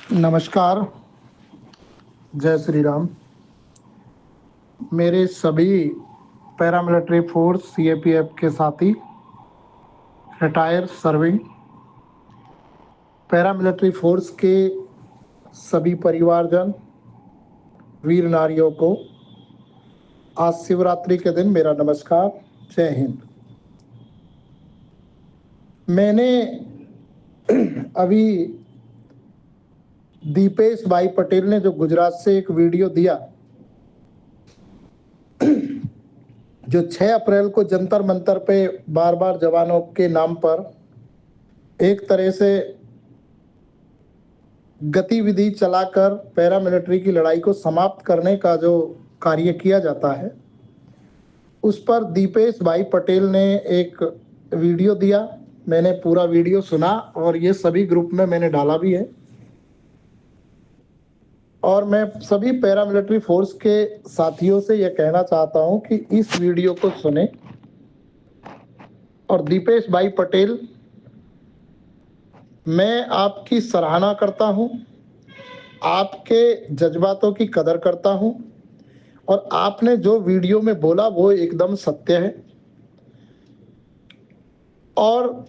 नमस्कार। जय श्री राम। मेरे सभी पैरामिलिट्री फोर्स सीएपीएफ के साथी, रिटायर सर्विंग पैरामिलिट्री फोर्स के सभी परिवारजन, वीर नारियों को आज शिवरात्रि के दिन मेरा नमस्कार। जय हिंद। मैंने अभी दीपेश भाई पटेल ने जो गुजरात से एक वीडियो दिया, जो 6 अप्रैल को जंतर मंतर पे बार बार जवानों के नाम पर एक तरह से गतिविधि चलाकर पैरामिलिट्री की लड़ाई को समाप्त करने का जो कार्य किया जाता है, उस पर दीपेश भाई पटेल ने एक वीडियो दिया। मैंने पूरा वीडियो सुना और ये सभी ग्रुप में मैंने डाला भी है। और मैं सभी पैरामिलिट्री फोर्स के साथियों से यह कहना चाहता हूं कि इस वीडियो को सुने और दीपेश भाई पटेल, मैं आपकी सराहना करता हूं, आपके जज्बातों की कदर करता हूं और आपने जो वीडियो में बोला वो एकदम सत्य है। और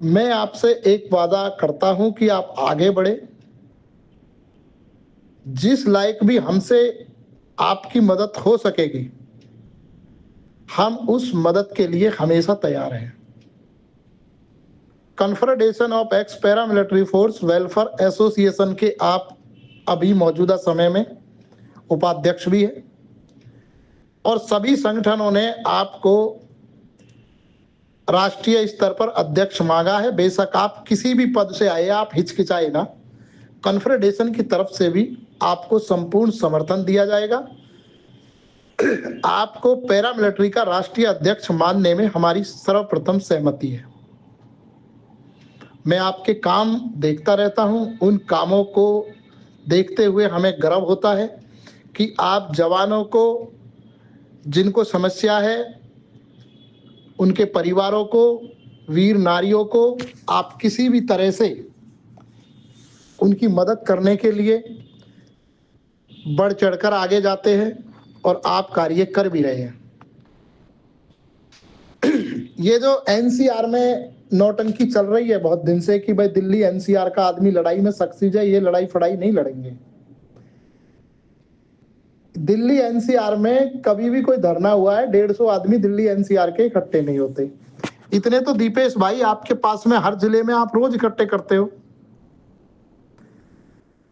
मैं आपसे एक वादा करता हूं कि आप आगे बढ़े। जिस लायक भी हमसे आपकी मदद हो सकेगी, हम उस मदद के लिए हमेशा तैयार हैं। Confederation of x paramilitary force welfare association के आप अभी मौजूदा समय में उपाध्यक्ष भी है और सभी संगठनों ने आपको राष्ट्रीय स्तर पर अध्यक्ष मांगा है। बेशक आप किसी भी पद से आए, आप हिचकिचाए ना, कन्फेडरेशन की तरफ से भी आपको संपूर्ण समर्थन दिया जाएगा। आपको पैरामिलिट्री का राष्ट्रीय अध्यक्ष मानने में हमारी सर्वप्रथम सहमति है। मैं आपके काम देखता रहता हूं, उन कामों को देखते हुए हमें गर्व होता है कि आप जवानों को, जिनको समस्या है, उनके परिवारों को, वीर नारियों को आप किसी भी तरह से उनकी मदद करने के लिए बढ़ चढ़कर आगे जाते हैं और आप कार्य कर भी रहे हैं। ये जो एनसीआर में नौटंकी चल रही है बहुत दिन से कि भाई दिल्ली एनसीआर का आदमी लड़ाई में सक्सेस है, ये लड़ाई फड़ाई नहीं लड़ेंगे। दिल्ली एनसीआर में कभी भी कोई धरना हुआ है, 150 आदमी दिल्ली एनसीआर के इकट्ठे नहीं होते। इतने तो दीपेश भाई आपके पास में हर जिले में आप रोज इकट्ठे करते हो।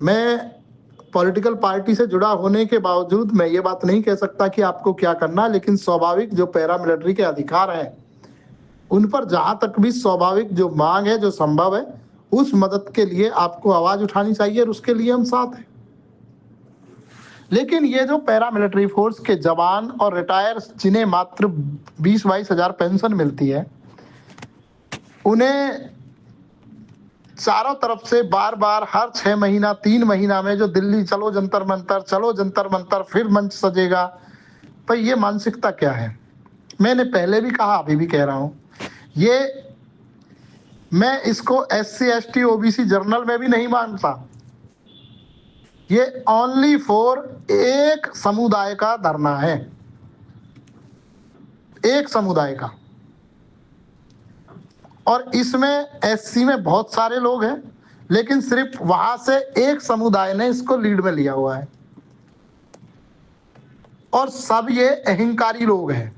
मैं पॉलिटिकल पार्टी से जुड़ा होने के बावजूद मैं ये बात नहीं कह सकता कि आपको क्या करना, लेकिन स्वाभाविक जो पैरामिलिट्री के अधिकार हैं उन पर जहां तक भी स्वाभाविक जो मांग है, जो संभव है, उस मदद के लिए आपको आवाज उठानी चाहिए और उसके लिए हम साथ हैं। लेकिन ये जो पैरामिलिट्री फोर्स के जवान और रिटायर जिन्हें मात्र 20-22 हजार पेंशन मिलती है, उन्हें चारों तरफ से बार बार हर 6 महीना 3 महीना में जो दिल्ली चलो जंतर मंतर, चलो जंतर मंतर, फिर मंच सजेगा, तो ये मानसिकता क्या है? मैंने पहले भी कहा, अभी भी कह रहा हूं, ये मैं इसको SC ST OBC जर्नल में भी नहीं मानता। ये ओनली फॉर एक समुदाय का धरना है, एक समुदाय का। और इसमें SC में बहुत सारे लोग हैं, लेकिन सिर्फ वहां से एक समुदाय ने इसको लीड में लिया हुआ है और सब ये अहंकारी लोग हैं।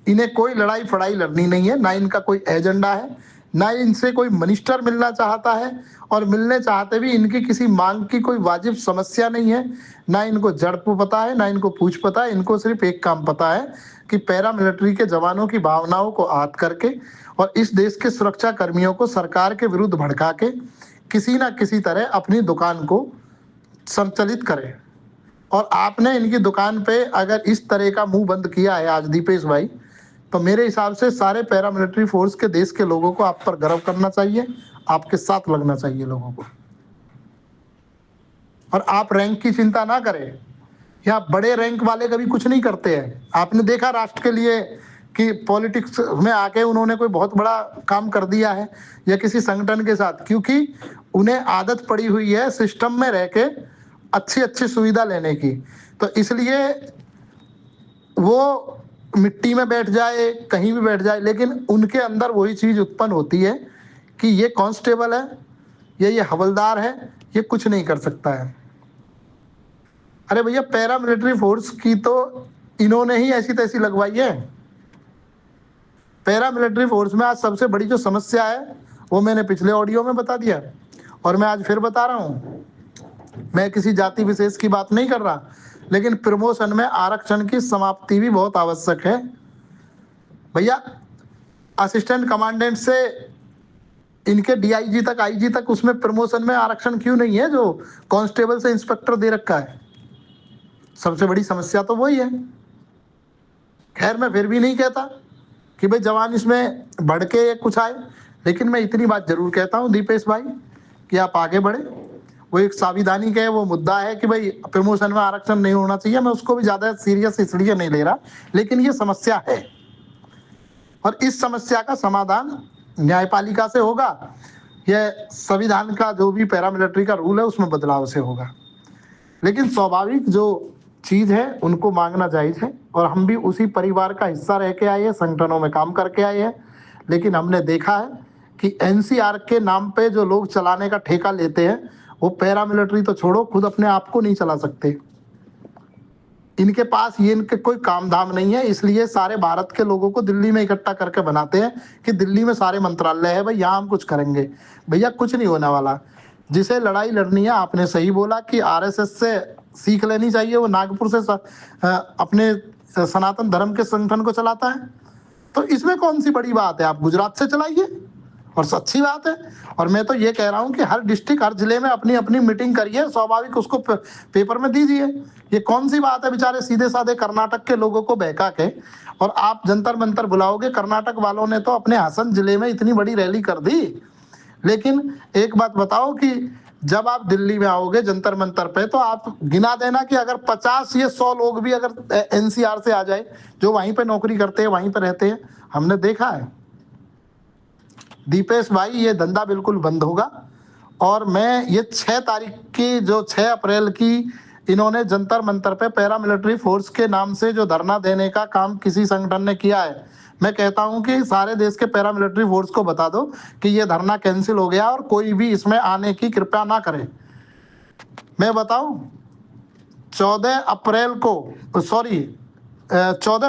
इन्हें कोई लड़ाई फड़ाई लड़नी नहीं है, ना इनका कोई एजेंडा है, ना इनसे कोई मिनिस्टर मिलना चाहता है और मिलने चाहते भी इनकी किसी मांग की कोई वाजिब समस्या नहीं है। ना इनको जड़ पता है, ना इनको पूछ पता है। इनको सिर्फ एक काम पता है कि पैरामिलिट्री के जवानों की भावनाओं को आहत करके और इस देश के सुरक्षा कर्मियों को सरकार के विरुद्ध भड़का के किसी ना किसी तरह अपनी दुकान को संचालित करें। और आपने इनकी दुकान पे अगर इस तरह का मुंह बंद किया है आज दीपेश भाई, तो मेरे हिसाब से सारे पैरामिलिट्री फोर्स के देश के लोगों को आप पर गर्व करना चाहिए, आपके साथ लगना चाहिए लोगों को। और आप रैंक की चिंता ना करें, या बड़े रैंक वाले कभी कुछ नहीं करते हैं। आपने देखा राष्ट्र के लिए कि पॉलिटिक्स में आके उन्होंने कोई बहुत बड़ा काम कर दिया है या किसी संगठन के साथ, क्योंकि उन्हें आदत पड़ी हुई है सिस्टम में रह के अच्छी अच्छी सुविधा लेने की, तो इसलिए वो मिट्टी में बैठ जाए, कहीं भी बैठ जाए, लेकिन उनके अंदर वही चीज उत्पन्न होती है कि ये कांस्टेबल है, ये हवलदार है, ये कुछ नहीं कर सकता है। अरे भैया, पैरामिलिट्री फोर्स की तो इन्होंने ही ऐसी तैसी लगवाई है। पैरामिलिट्री फोर्स में आज सबसे बड़ी जो समस्या है वो मैंने पिछले ऑडियो में बता दिया और मैं आज फिर बता रहा हूं। मैं किसी जाति विशेष की बात नहीं कर रहा, लेकिन प्रमोशन में आरक्षण की समाप्ति भी बहुत आवश्यक है। भैया, असिस्टेंट कमांडेंट से इनके डीआईजी तक, आईजी तक, उसमें प्रमोशन में आरक्षण क्यों नहीं है जो कांस्टेबल से इंस्पेक्टर दे रखा है? सबसे बड़ी समस्या तो वही है। खैर, मैं फिर भी नहीं कहता कि भाई जवान इसमें बढ़ के कुछ आए, लेकिन मैं इतनी बात जरूर कहता हूं दीपेश भाई कि आप आगे बढ़े। वो एक संविधानिक है, वो मुद्दा है कि भाई प्रमोशन में आरक्षण नहीं होना चाहिए, मैं उसको भी ज्यादा सीरियस इसलिए नहीं ले रहा, लेकिन ये समस्या है और इस समस्या का समाधान न्यायपालिका से होगा, यह संविधान का जो भी पैरामिलिट्री का रूल है उसमें बदलाव से होगा। लेकिन स्वाभाविक जो चीज है उनको मांगना जायज है और हम भी उसी परिवार का हिस्सा रह के आए हैं, संगठनों में काम करके आए हैं, लेकिन हमने देखा है कि एनसीआर के नाम पे जो लोग चलाने का ठेका लेते हैं वो पैरामिलिट्री तो छोड़ो, खुद अपने आप को नहीं चला सकते। इनके पास ये इनके कोई काम धाम नहीं है, इसलिए सारे भारत के लोगों को दिल्ली में इकट्ठा करके बनाते हैं कि दिल्ली में सारे मंत्रालय है, भाई यहाँ हम कुछ करेंगे। भैया, कुछ नहीं होने वाला। जिसे लड़ाई लड़नी है, आपने सही बोला कि आरएसएस से सीख लेनी चाहिए, वो नागपुर से अपने सनातन धर्म के संगठन को चलाता है, तो इसमें कौन सी बड़ी बात है? आप गुजरात से चलाइए और अच्छी बात है। और मैं तो ये कह रहा हूँ कि हर डिस्ट्रिक्ट, हर जिले में अपनी अपनी मीटिंग करिए, स्वाभाविक उसको पेपर में दीजिए। ये कौन सी बात है बेचारे सीधे साधे कर्नाटक के लोगों को बहका के और आप जंतर मंतर बुलाओगे? कर्नाटक वालों ने तो अपने हासन जिले में इतनी बड़ी रैली कर दी, लेकिन एक बात बताओ कि जब आप दिल्ली में आओगे जंतर मंतर पे, तो आप गिना देना कि अगर 50 या 100 लोग भी अगर एनसीआर से आ जाए, जो वहीं पे नौकरी करते हैं, वहीं पे रहते हैं, हमने देखा है। दीपेश भाई, ये धंधा बिल्कुल बंद होगा और मैं ये 6 तारीख की, जो 6 अप्रैल की इन्होंने जंतर मंतर पे पैरामिलिट्री फोर्स के नाम से जो धरना देने का काम किसी संगठन ने किया है, मैं कहता हूं कि सारे देश के पैरामिलिट्री फोर्स को बता दो कि ये धरना कैंसिल हो गया और कोई भी इसमें आने की कृपया ना करे। मैं बताऊं, 14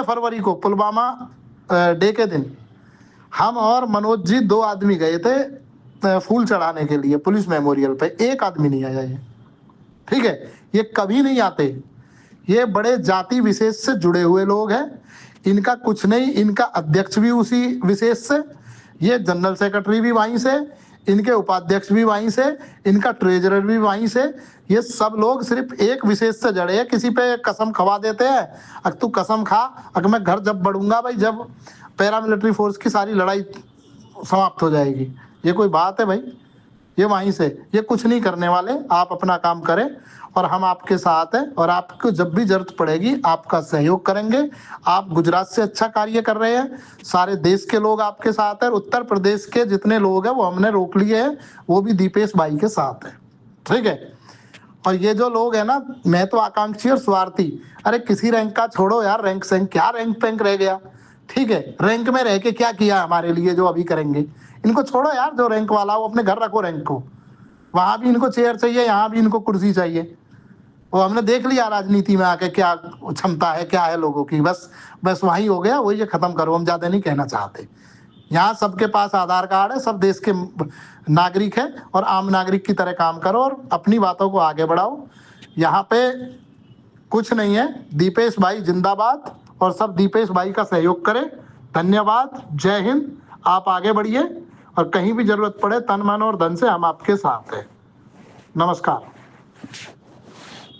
फरवरी को पुलवामा डे के दिन हम और मनोज जी 2 आदमी गए थे फूल चढ़ाने के लिए पुलिस मेमोरियल पे। एक आदमी नहीं आया। ये ठीक है, ये कभी नहीं आते। ये बड़े जाति विशेष से जुड़े हुए लोग हैं, इनका कुछ नहीं। इनका अध्यक्ष भी उसी विशेष से, ये जनरल सेक्रेटरी भी वहीं से, इनके उपाध्यक्ष भी वहीं से, इनका ट्रेजरर भी वहीं से। ये सब लोग सिर्फ एक विशेष से जड़े हैं। किसी पे कसम खवा देते हैं, अब तू कसम खा, अगर मैं घर जब बढ़ूंगा भाई, जब पैरामिलिट्री फोर्स की सारी लड़ाई समाप्त हो जाएगी। ये कोई बात है भाई? ये वहीं से, ये कुछ नहीं करने वाले। आप अपना काम करें और हम आपके साथ हैं और आपको जब भी जरूरत पड़ेगी आपका सहयोग करेंगे। आप गुजरात से अच्छा कार्य कर रहे हैं, सारे देश के लोग आपके साथ हैं। उत्तर प्रदेश के जितने लोग हैं वो हमने रोक लिए हैं, वो भी दीपेश भाई के साथ है। ठीक है, और ये जो लोग हैं ना, मैं तो आकांक्षी और स्वार्थी, अरे किसी रैंक का छोड़ो यार, रैंक से क्या रैंक पैंक रह गया? ठीक है, रैंक में रह के क्या किया हमारे लिए जो अभी करेंगे? इनको छोड़ो यार, जो रैंक वाला वो अपने घर रखो रैंक को। वहां भी इनको चेयर चाहिए, यहाँ भी इनको कुर्सी चाहिए। वो हमने देख लिया राजनीति में आके क्या क्षमता है, क्या है लोगों की। बस वही हो गया, वही ये खत्म करो। हम ज्यादा नहीं कहना चाहते। यहाँ सबके पास आधार कार्ड है, सब देश के नागरिक है और आम नागरिक की तरह काम करो और अपनी बातों को आगे बढ़ाओ। यहाँ पे कुछ नहीं है। दीपेश भाई जिंदाबाद और सब दीपेश भाई का सहयोग करें। धन्यवाद, जय हिंद। आप आगे बढ़िए और कहीं भी जरूरत पड़े तन मन और धन से हम आपके साथ हैं। नमस्कार।